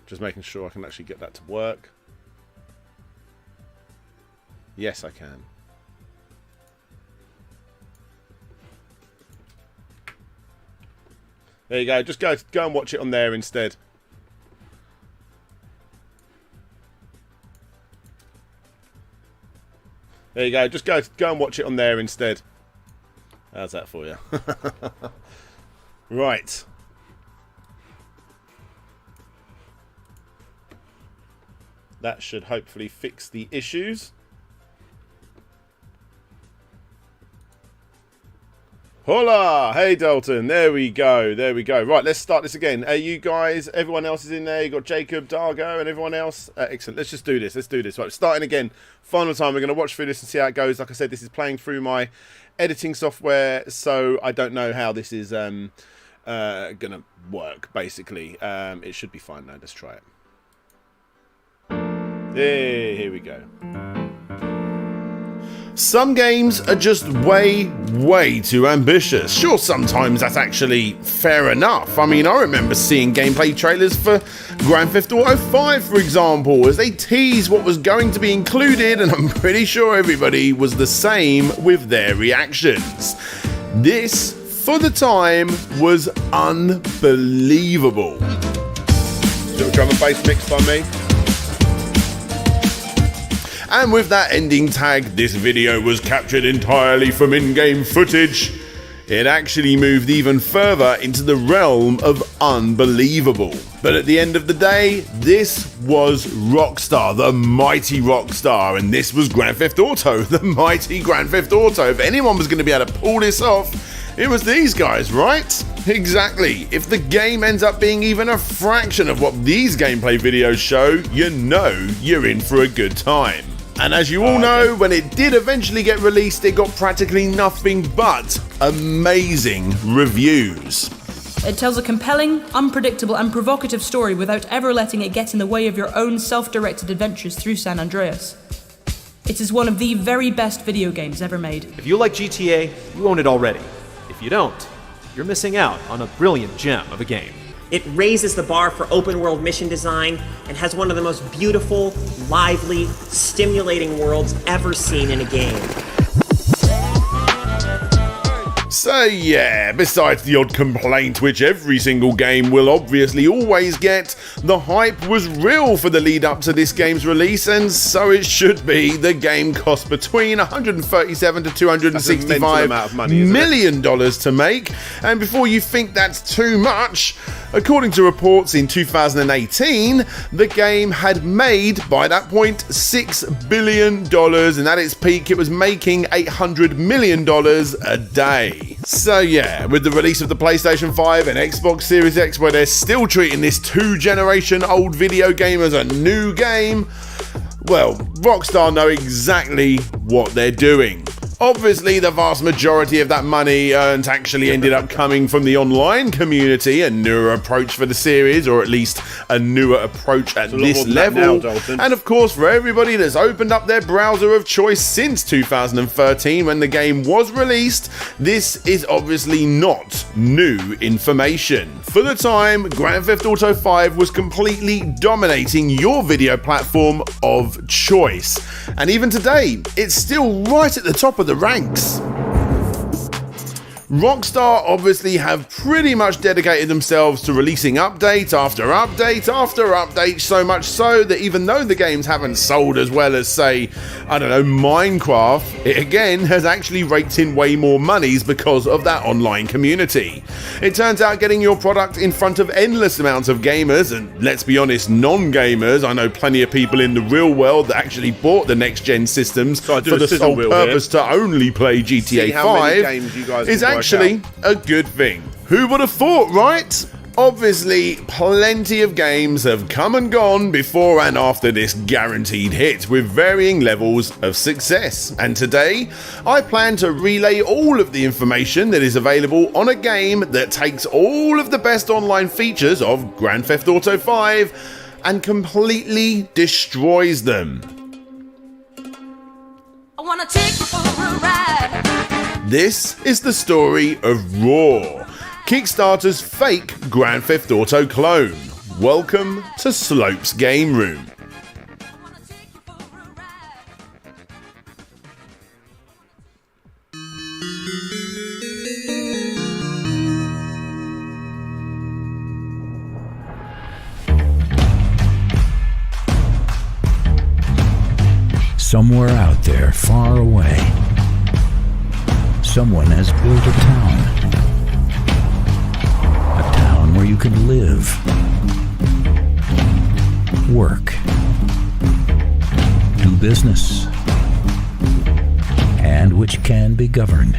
Just making sure I can actually get that to work. Yes, I can. There you go. Just go and watch it on there instead. There you go. Just go and watch it on there instead. How's that for you? Right. That should hopefully fix the issues. Hola! Hey Dalton, there we go, there we go. Right, let's start this again. You guys, everyone else is in there. You got Jacob, Dargo, and everyone else. Excellent. Let's just do this. Let's do this. Right, starting again. Final time. We're going to watch through this and see how it goes. Like I said, this is playing through my editing software, so I don't know how this is going to work. Basically, it should be fine now. Let's try it. Here we go. Some games are just way too ambitious. Sure, sometimes that's actually fair enough. I mean, I remember seeing gameplay trailers for Grand Theft Auto 5, for example, as they teased what was going to be included, and I'm pretty sure everybody was the same with their reactions. This, for the time, was unbelievable. Little drum and bass mix by me. And with that ending tag, this video was captured entirely from in-game footage. It actually moved even further into the realm of unbelievable. But at the end of the day, this was Rockstar, the mighty Rockstar, and this was Grand Theft Auto, the mighty Grand Theft Auto. If anyone was going to be able to pull this off, it was these guys, right? Exactly. If the game ends up being even a fraction of what these gameplay videos show, you know you're in for a good time. And as you all know, when it did eventually get released, it got practically nothing but amazing reviews. It tells a compelling, unpredictable and provocative story without ever letting it get in the way of your own self-directed adventures through San Andreas. It is one of the very best video games ever made. If you like GTA, you own it already. If you don't, you're missing out on a brilliant gem of a game. It raises the bar for open-world mission design and has one of the most beautiful, lively, stimulating worlds ever seen in a game. So yeah, besides the odd complaint which every single game will obviously always get, the hype was real for the lead up to this game's release, and so it should be. The game cost between $137 to $265 million to make, and before you think that's too much, according to reports in 2018, the game had made, by that point, $6 billion, and at its peak it was making $800 million a day. So yeah, with the release of the PlayStation 5 and Xbox Series X, where they're still treating this 2-generation-old video game as a new game, well, Rockstar know exactly what they're doing. Obviously, the vast majority of that money earned actually ended up coming from the online community, a newer approach for the series, or at least a newer approach at this level. And of course, for everybody that's opened up their browser of choice since 2013 when the game was released, this is obviously not new information. For the time, Grand Theft Auto 5 was completely dominating your video platform of choice. And even today, it's still right at the top of the ranks. Rockstar obviously have pretty much dedicated themselves to releasing update after update after update, so much so that even though the games haven't sold as well as, say, I don't know, Minecraft, it again has actually raked in way more monies because of that online community. It turns out getting your product in front of endless amounts of gamers, and let's be honest, non-gamers, I know plenty of people in the real world that actually bought the next-gen systems for the sole purpose to only play GTA 5, is actually a good thing. Who would have thought, right? Obviously, plenty of games have come and gone before and after this guaranteed hit, with varying levels of success. And today, I plan to relay all of the information that is available on a game that takes all of the best online features of Grand Theft Auto 5 and completely destroys them. I wanna take you for a ride. This is the story of Raw, Kickstarter's fake Grand Theft Auto clone. Welcome to Slope's Game Room. Somewhere out there, far away, someone has built a town. A town where you can live, work, do business, and which can be governed.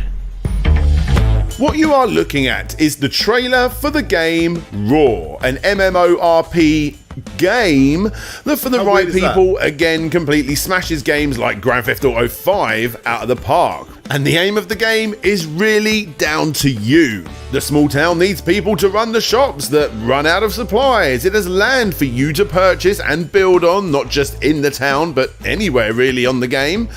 What you are looking at is the trailer for the game Roar, an MMORPG game that for the right people again completely smashes games like Grand Theft Auto 5 out of the park. And the aim of the game is really down to you. The small town needs people to run the shops that run out of supplies. It has land for you to purchase and build on, not just in the town but anywhere really on the game.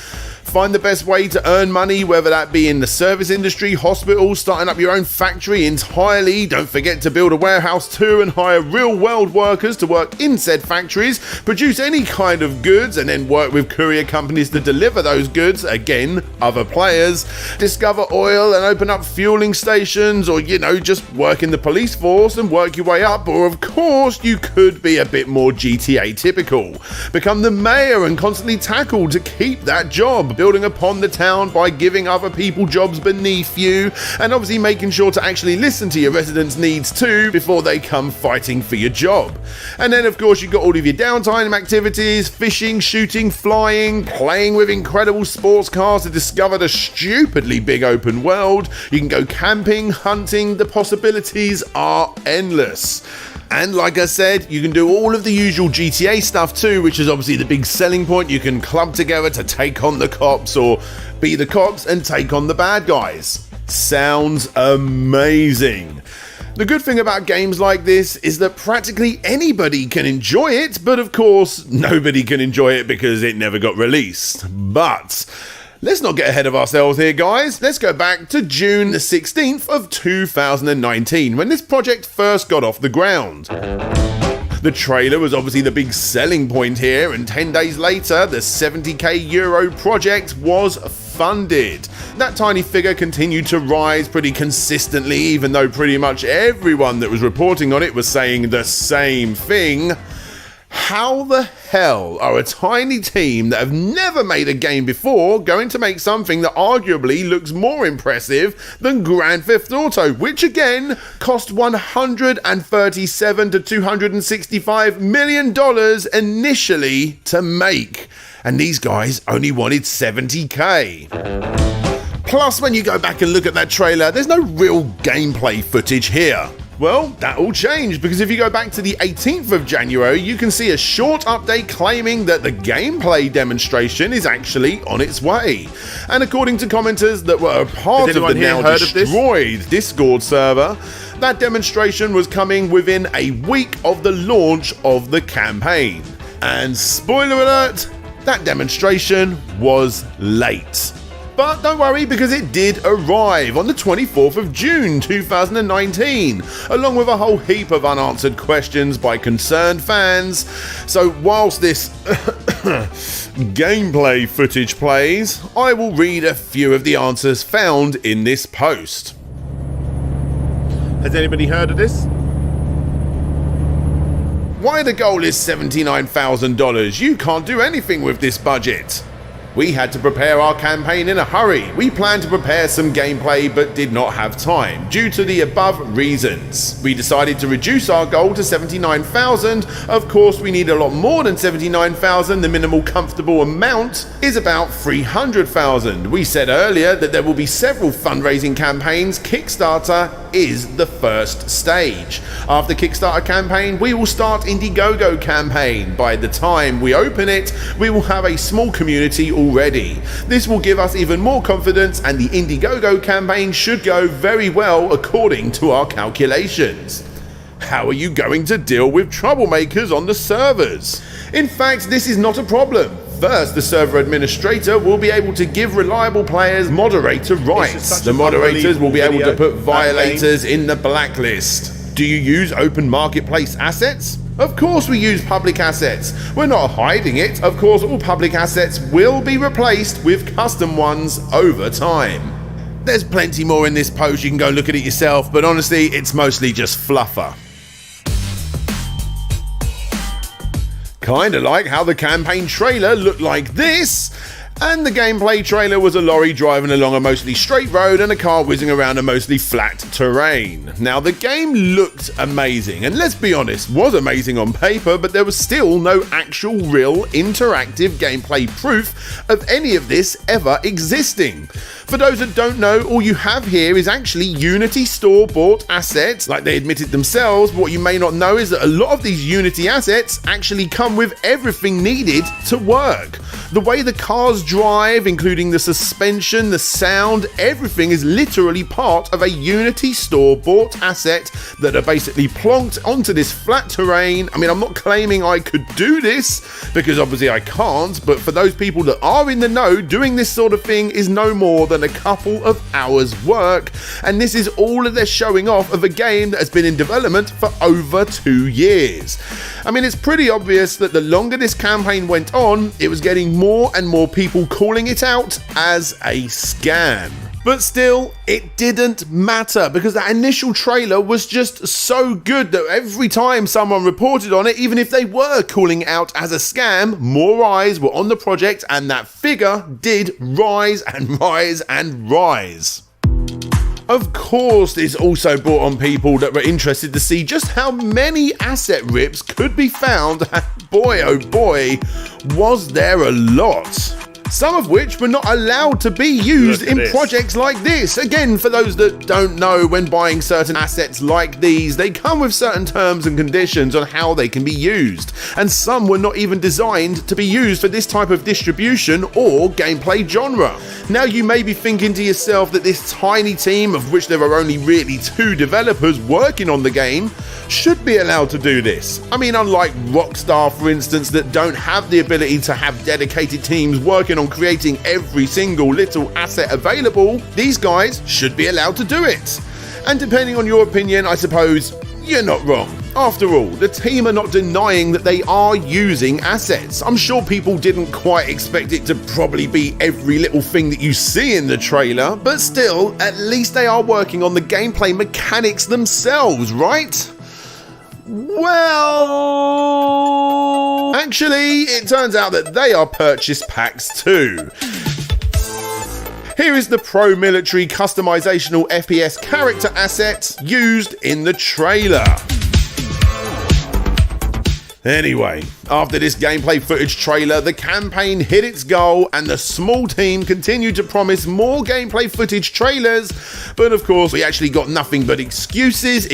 Find the best way to earn money, whether that be in the service industry, hospitals, starting up your own factory entirely. Don't forget to build a warehouse too and hire real world workers to work in said factories, produce any kind of goods and then work with courier companies to deliver those goods, again, other players. Discover oil and open up fueling stations, or just work in the police force and work your way up. Or of course, you could be a bit more GTA typical. Become the mayor and constantly tackle to keep that job, building upon the town by giving other people jobs beneath you, and obviously making sure to actually listen to your residents' needs too before they come fighting for your job. And then of course you've got all of your downtime activities: fishing, shooting, flying, playing with incredible sports cars to discover the stupidly big open world. You can go camping, hunting, the possibilities are endless. And like I said, you can do all of the usual GTA stuff too, which is obviously the big selling point. You can club together to take on the cops, or be the cops and take on the bad guys. Sounds amazing. The good thing about games like this is that practically anybody can enjoy it, but of course nobody can enjoy it because it never got released. But let's not get ahead of ourselves here, guys. Let's go back to June the 16th of 2019, when this project first got off the ground. The trailer was obviously the big selling point here, and 10 days later, the 70k euro project was funded. That tiny figure continued to rise pretty consistently, even though pretty much everyone that was reporting on it was saying the same thing. How the hell are a tiny team that have never made a game before going to make something that arguably looks more impressive than Grand Theft Auto, which again cost $137 to $265 million initially to make? And these guys only wanted 70k. Plus, when you go back and look at that trailer, there's no real gameplay footage here. Well, that all changed, because if you go back to the 18th of January, you can see a short update claiming that the gameplay demonstration is actually on its way. And according to commenters that were a part of the now destroyed Discord server, that demonstration was coming within a week of the launch of the campaign. And spoiler alert, that demonstration was late. But don't worry, because it did arrive on the 24th of June 2019, along with a whole heap of unanswered questions by concerned fans. So whilst this gameplay footage plays, I will read a few of the answers found in this post. Has anybody heard of this? Why the goal is $79,000? You can't do anything with this budget. We had to prepare our campaign in a hurry. We planned to prepare some gameplay but did not have time due to the above reasons. We decided to reduce our goal to $79,000. Of course, we need a lot more than $79,000. The minimal comfortable amount is about $300,000. We said earlier that there will be several fundraising campaigns. Kickstarter is the first stage. After Kickstarter campaign, we will start Indiegogo campaign. By the time we open it, we will have a small community already. This will give us even more confidence, and the Indiegogo campaign should go very well according to our calculations. How are you going to deal with troublemakers on the servers? In fact, this is not a problem. First, the server administrator will be able to give reliable players moderator rights. The moderators will be able to put violators in the blacklist. Do you use open marketplace assets? Of course we use public assets. We're not hiding it. Of course all public assets will be replaced with custom ones over time. There's plenty more in this post, you can go look at it yourself, but honestly it's mostly just fluffer. Kinda like how the campaign trailer looked like this, and the gameplay trailer was a lorry driving along a mostly straight road and a car whizzing around a mostly flat terrain. Now the game looked amazing, and let's be honest, was amazing on paper, but there was still no actual real interactive gameplay proof of any of this ever existing. For those that don't know, all you have here is actually Unity store-bought assets, like they admitted themselves, but what you may not know is that a lot of these Unity assets actually come with everything needed to work. The way the cars drive, including the suspension, the sound, everything is literally part of a Unity store-bought asset that are basically plonked onto this flat terrain. I mean, I'm not claiming I could do this, because obviously I can't, but for those people that are in the know, doing this sort of thing is no more than a couple of hours work, and this is all that they're showing off of a game that has been in development for over 2 years. I mean, it's pretty obvious that the longer this campaign went on, it was getting more and more people calling it out as a scam. But still, it didn't matter, because that initial trailer was just so good that every time someone reported on it, even if they were calling it out as a scam, more eyes were on the project and that figure did rise and rise and rise. Of course, this also brought on people that were interested to see just how many asset rips could be found, and boy oh boy, was there a lot. Some of which were not allowed to be used in projects like this. Again, for those that don't know, when buying certain assets like these, they come with certain terms and conditions on how they can be used, and some were not even designed to be used for this type of distribution or gameplay genre. Now you may be thinking to yourself that this tiny team, of which there are only really 2 developers working on the game, should be allowed to do this. I mean, unlike Rockstar, for instance, that don't have the ability to have dedicated teams working on creating every single little asset available, these guys should be allowed to do it. And depending on your opinion, I suppose you're not wrong. After all, the team are not denying that they are using assets. I'm sure people didn't quite expect it to probably be every little thing that you see in the trailer, but still, at least they are working on the gameplay mechanics themselves, right? Well, actually, it turns out that they are purchase packs too. Here is the pro-military customizational FPS character asset used in the trailer. Anyway, after this gameplay footage trailer, the campaign hit its goal and the small team continued to promise more gameplay footage trailers, but of course we actually got nothing but excuses,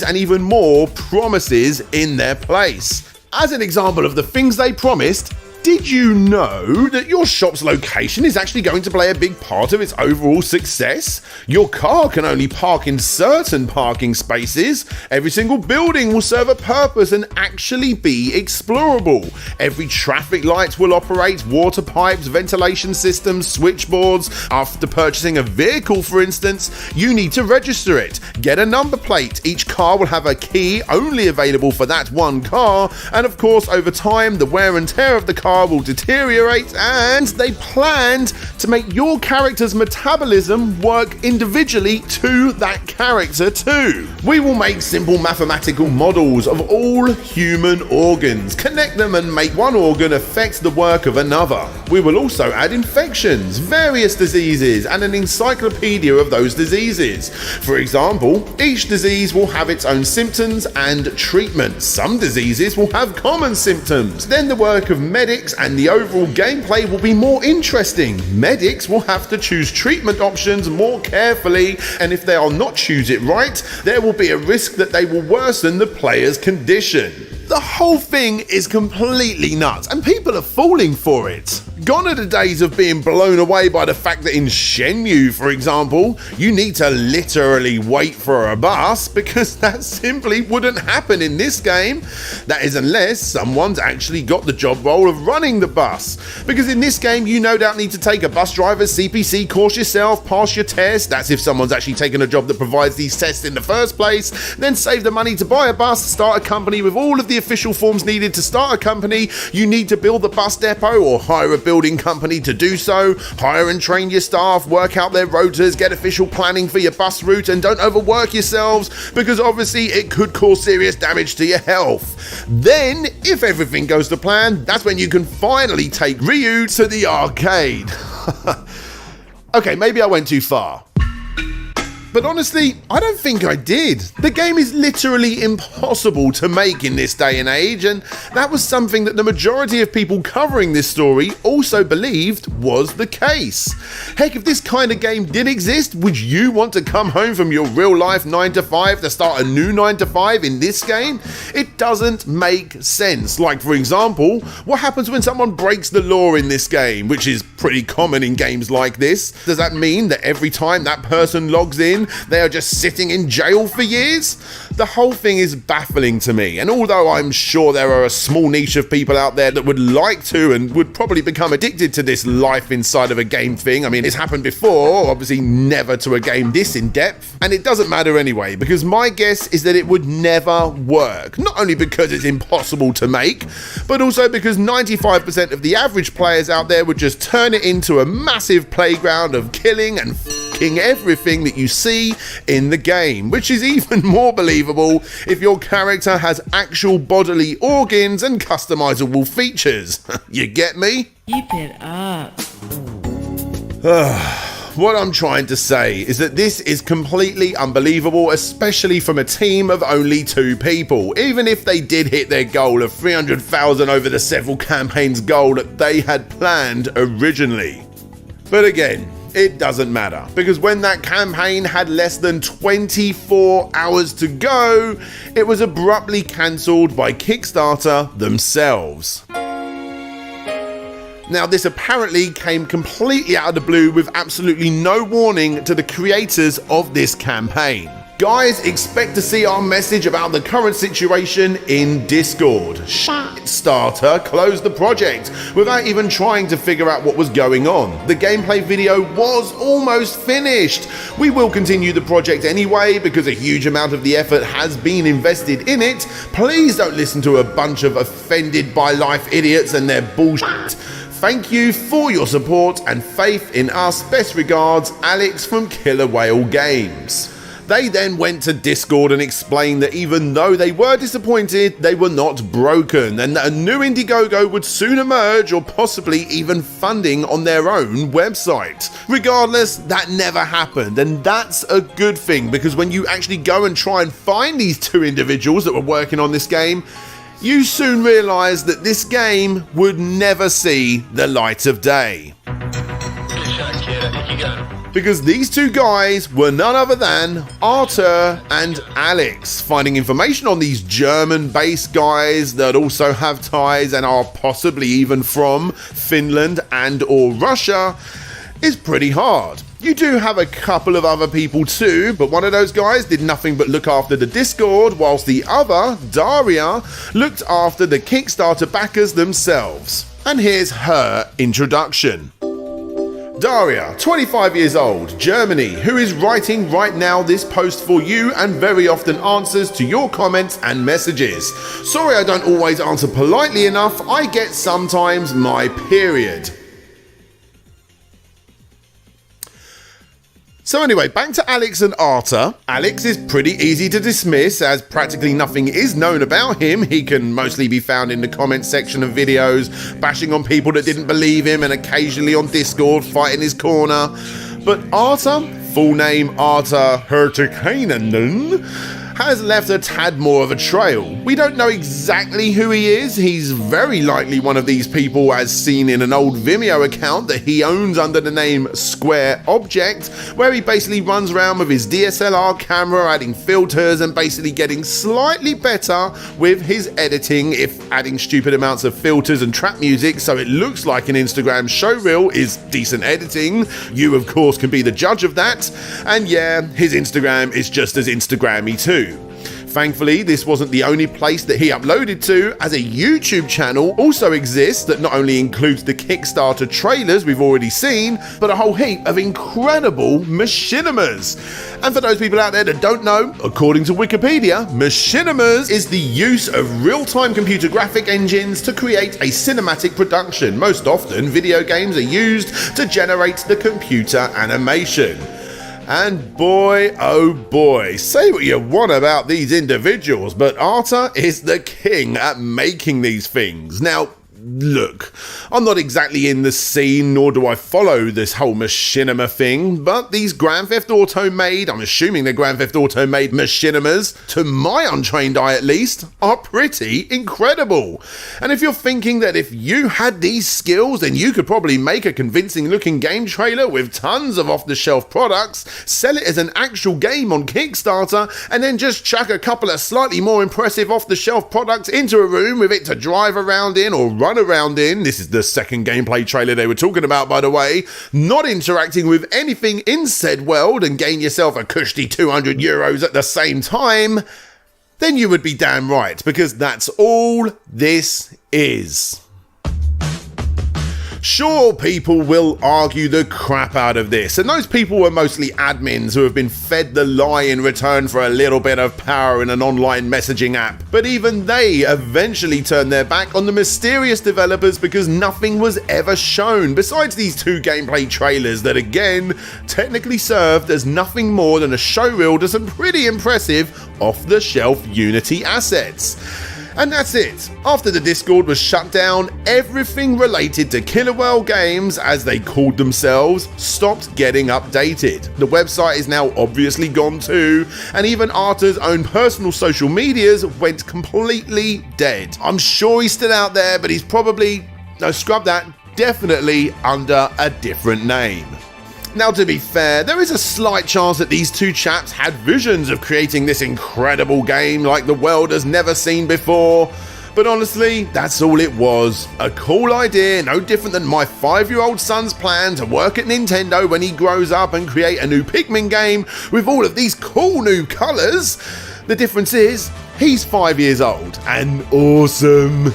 and even more promises in their place. As an example of the things they promised, did you know that your shop's location is actually going to play a big part of its overall success? Your car can only park in certain parking spaces. Every single building will serve a purpose and actually be explorable. Every traffic light will operate, water pipes, ventilation systems, switchboards. After purchasing a vehicle, for instance, you need to register it. Get a number plate. Each car will have a key only available for that one car. And of course, over time, the wear and tear of the car will deteriorate, and they planned to make your character's metabolism work individually to that character too. We will make simple mathematical models of all human organs, connect them and make one organ affect the work of another. We will also add infections, various diseases, and an encyclopedia of those diseases. For example, each disease will have its own symptoms and treatments. Some diseases will have common symptoms. Then the work of medics and the overall gameplay will be more interesting. Medics will have to choose treatment options more carefully, and if they are not choose it right, there will be a risk that they will worsen the player's condition. The whole thing is completely nuts, and people are falling for it. Gone are the days of being blown away by the fact that in Shenmue, for example, you need to literally wait for a bus, because that simply wouldn't happen in this game. That is unless someone's actually got the job role of running the bus. Because in this game, you no doubt need to take a bus driver's CPC course yourself, pass your test. That's if someone's actually taken a job that provides these tests in the first place. Then save the money to buy a bus, start a company with all of the official forms needed to start a company. You need to build the bus depot or hire a building company to do so, hire and train your staff, work out their rotas, get official planning for your bus route, and don't overwork yourselves, because obviously it could cause serious damage to your health. Then, if everything goes to plan, that's when you can finally take Ryu to the arcade. Okay, maybe I went too far. But honestly, I don't think I did. The game is literally impossible to make in this day and age, and that was something that the majority of people covering this story also believed was the case. Heck, if this kind of game did exist, would you want to come home from your real life 9 to 5 to start a new 9 to 5 in this game? It doesn't make sense. Like, for example, what happens when someone breaks the law in this game, which is pretty common in games like this? Does that mean that every time that person logs in, they are just sitting in jail for years? The whole thing is baffling to me, and although I'm sure there are a small niche of people out there that would like to and would probably become addicted to this life inside of a game thing, I mean, it's happened before, obviously never to a game this in depth, and it doesn't matter anyway, because my guess is that it would never work. Not only because it's impossible to make, but also because 95% of the average players out there would just turn it into a massive playground of killing and f***ing everything that you see in the game, which is even more believable if your character has actual bodily organs and customizable features. You get me? Keep it up. What I'm trying to say is that this is completely unbelievable, especially from a team of only 2 people, even if they did hit their goal of 300,000 over the several campaigns goal that they had planned originally. But again, it doesn't matter, because when that campaign had less than 24 hours to go, it was abruptly cancelled by Kickstarter themselves. Now, this apparently came completely out of the blue with absolutely no warning to the creators of this campaign. Guys, expect to see our message about the current situation in Discord. Kickstarter closed the project without even trying to figure out what was going on. The gameplay video was almost finished. We will continue the project anyway because a huge amount of the effort has been invested in it. Please don't listen to a bunch of offended by life idiots and their bullshit. Thank you for your support and faith in us. Best regards, Alex from Killer Whale Games. They then went to Discord and explained that even though they were disappointed, they were not broken, and that a new Indiegogo would soon emerge, or possibly even funding on their own website. Regardless, that never happened, and that's a good thing, because when you actually go and try and find these 2 individuals that were working on this game, you soon realise that this game would never see the light of day. Because these 2 guys were none other than Artur and Alex. Finding information on these German-based guys that also have ties and are possibly even from Finland and or Russia is pretty hard. You do have a couple of other people too, but one of those guys did nothing but look after the Discord, whilst the other, Daria, looked after the Kickstarter backers themselves. And here's her introduction. Daria, 25 years old, Germany, who is writing right now this post for you and very often answers to your comments and messages. Sorry I don't always answer politely enough, I get sometimes my period. So anyway, back to Alex and Artur. Alex is pretty easy to dismiss as practically nothing is known about him. He can mostly be found in the comments section of videos, bashing on people that didn't believe him and occasionally on Discord fighting his corner. But Artur, full name Artur Hirtikainen, has left a tad more of a trail. We don't know exactly who he is. He's very likely one of these people as seen in an old Vimeo account that he owns under the name Square Object, where he basically runs around with his DSLR camera adding filters and basically getting slightly better with his editing, if adding stupid amounts of filters and trap music so it looks like an Instagram showreel is decent editing. You of course can be the judge of that. And yeah, his Instagram is just as Instagrammy too. Thankfully, this wasn't the only place that he uploaded to, as a YouTube channel also exists that not only includes the Kickstarter trailers we've already seen, but a whole heap of incredible machinimas. And for those people out there that don't know, according to Wikipedia, machinimas is the use of real-time computer graphic engines to create a cinematic production. Most often, video games are used to generate the computer animation. And boy, oh boy, say what you want about these individuals, but Arta is the king at making these things. Now, look, I'm not exactly in the scene, nor do I follow this whole machinima thing, but these Grand Theft Auto made, I'm assuming they're Grand Theft Auto made machinimas, to my untrained eye at least, are pretty incredible. And if you're thinking that if you had these skills, then you could probably make a convincing looking game trailer with tons of off-the-shelf products, sell it as an actual game on Kickstarter, and then just chuck a couple of slightly more impressive off-the-shelf products into a room with it to drive around in or run around in. This is the second gameplay trailer they were talking about, by the way. Not interacting with anything in said world and gain yourself a cushy €200 at the same time, then you would be damn right, because that's all this is. Sure, people will argue the crap out of this, and those people were mostly admins who have been fed the lie in return for a little bit of power in an online messaging app. But even they eventually turned their back on the mysterious developers because nothing was ever shown, besides these two gameplay trailers that again, technically served as nothing more than a showreel to some pretty impressive off-the-shelf Unity assets. And that's it. After the Discord was shut down, everything related to Killer World Games, as they called themselves, stopped getting updated. The website is now obviously gone too, and even Arta's own personal social medias went completely dead. I'm sure he's still out there, but he's probably, no, scrub that, definitely under a different name. Now, to be fair, there is a slight chance that these two chaps had visions of creating this incredible game like the world has never seen before. But honestly, that's all it was. A cool idea, no different than my 5-year-old son's plan to work at Nintendo when he grows up and create a new Pikmin game with all of these cool new colours. The difference is, he's 5 years old and awesome.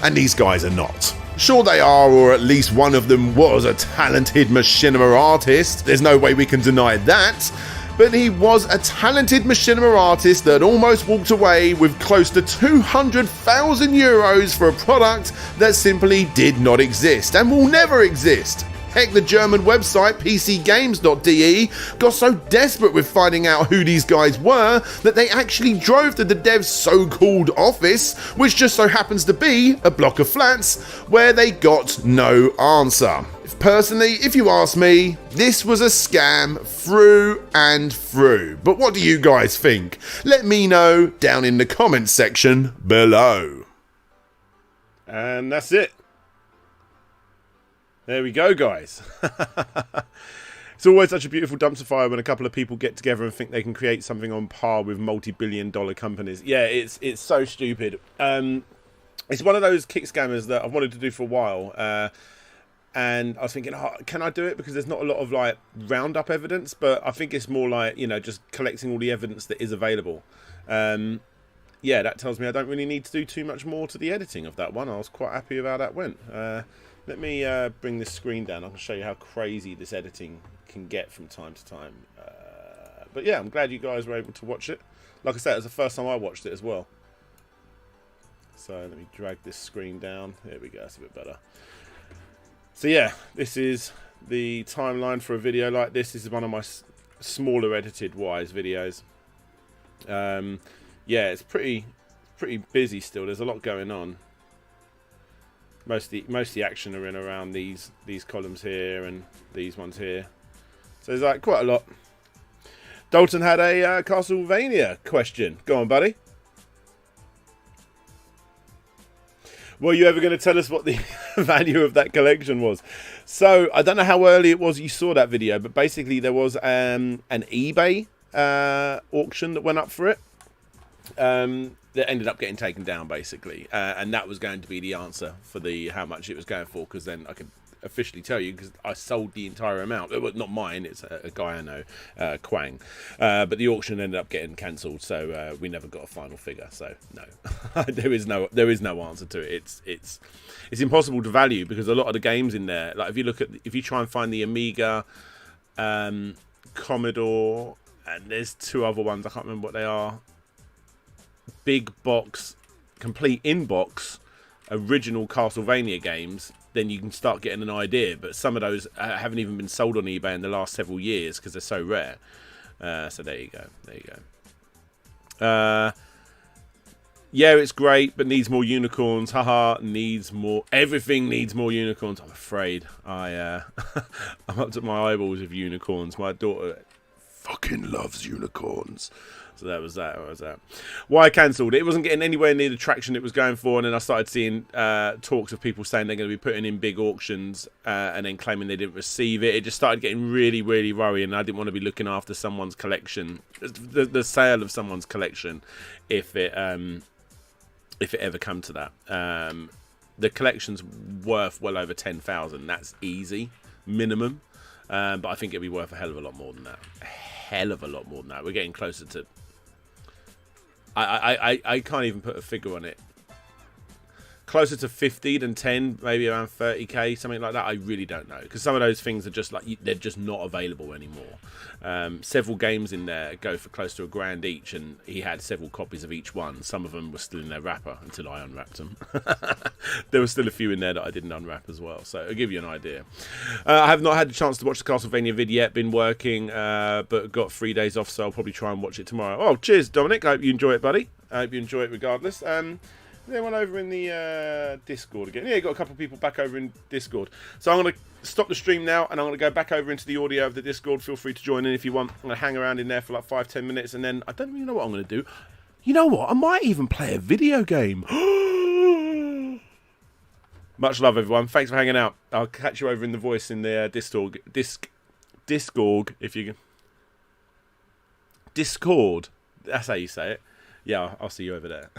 And these guys are not. Sure they are, or at least one of them was a talented machinima artist. There's no way we can deny that. But he was a talented machinima artist that almost walked away with close to €200,000 for a product that simply did not exist and will never exist. Heck, the German website pcgames.de got so desperate with finding out who these guys were that they actually drove to the dev's so-called office, which just so happens to be a block of flats, where they got no answer. Personally, if you ask me, this was a scam through and through. But what do you guys think? Let me know down in the comments section below. And that's it. There we go, guys. It's always such a beautiful dumpster fire when a couple of people get together and think they can create something on par with multi-billion-dollar companies. Yeah, it's so stupid. It's one of those kick scammers that I've wanted to do for a while. And I was thinking, oh, can I do it? Because there's not a lot of like roundup evidence, but I think it's more like, you know, just collecting all the evidence that is available. Yeah, that tells me I don't really need to do too much more to the editing of that one. I was quite happy with how that went. Let me bring this screen down. I can show you how crazy this editing can get from time to time. But yeah, I'm glad you guys were able to watch it. Like I said, it was the first time I watched it as well. So let me drag this screen down. There we go, that's a bit better. So yeah, this is the timeline for a video like this. This is one of my smaller edited wise videos. Yeah, it's pretty busy still. There's a lot going on. Most of the action are in around these columns here and these ones here. So there's like quite a lot. Dalton had a Castlevania question. Go on, buddy. Were you ever going to tell us what the value of that collection was? So, I don't know how early it was you saw that video, but basically there was an eBay auction that went up for it. That ended up getting taken down, basically. And that was going to be the answer for the how much it was going for, because then I could officially tell you, because I sold the entire amount. Well, not mine, it's a guy I know, Quang. But the auction ended up getting cancelled, so we never got a final figure. So no, there is no answer to it. It's impossible to value, because a lot of the games in there, like if you try and find the Amiga, Commodore, and there's two other ones, I can't remember what they are. Big box, complete inbox, original Castlevania games, then you can start getting an idea. But some of those haven't even been sold on eBay in the last several years because they're so rare. So there you go. Yeah, it's great, but needs more unicorns. Haha, needs more. Everything needs more unicorns. I'm afraid. I'm up to my eyeballs with unicorns. My daughter fucking loves unicorns. So that was that. Why I cancelled it? It wasn't getting anywhere near the traction it was going for, and then I started seeing talks of people saying they're going to be putting in big auctions and then claiming they didn't receive it. It just started getting really, really worrying. I didn't want to be looking after someone's collection, the sale of someone's collection, if it ever come to that. The collection's worth well over 10,000. That's easy, minimum. But I think it'd be worth a hell of a lot more than that. A hell of a lot more than that. We're getting closer to. I can't even put a figure on it. Closer to 50 than 10, maybe around 30k, something like that. I really don't know, because some of those things are just like they're just not available anymore. Several games in there go for close to £1,000 each, and he had several copies of each one. Some of them were still in their wrapper until I unwrapped them. There were still a few in there that I didn't unwrap as well, so I'll give you an idea. I have not had the chance to watch the Castlevania vid yet. Been working, but got 3 days off, so I'll probably try and watch it tomorrow. Oh, cheers, Dominic. I hope you enjoy it, buddy. I hope you enjoy it regardless. Anyone over in the Discord again? Yeah, you got a couple of people back over in Discord. So I'm going to stop the stream now, and I'm going to go back over into the audio of the Discord. Feel free to join in if you want. I'm going to hang around in there for like 5-10 minutes, and then I don't really know what I'm going to do. You know what? I might even play a video game. Much love, everyone. Thanks for hanging out. I'll catch you over in the voice in the Discord. Discord, if you can. Discord. That's how you say it. Yeah, I'll see you over there.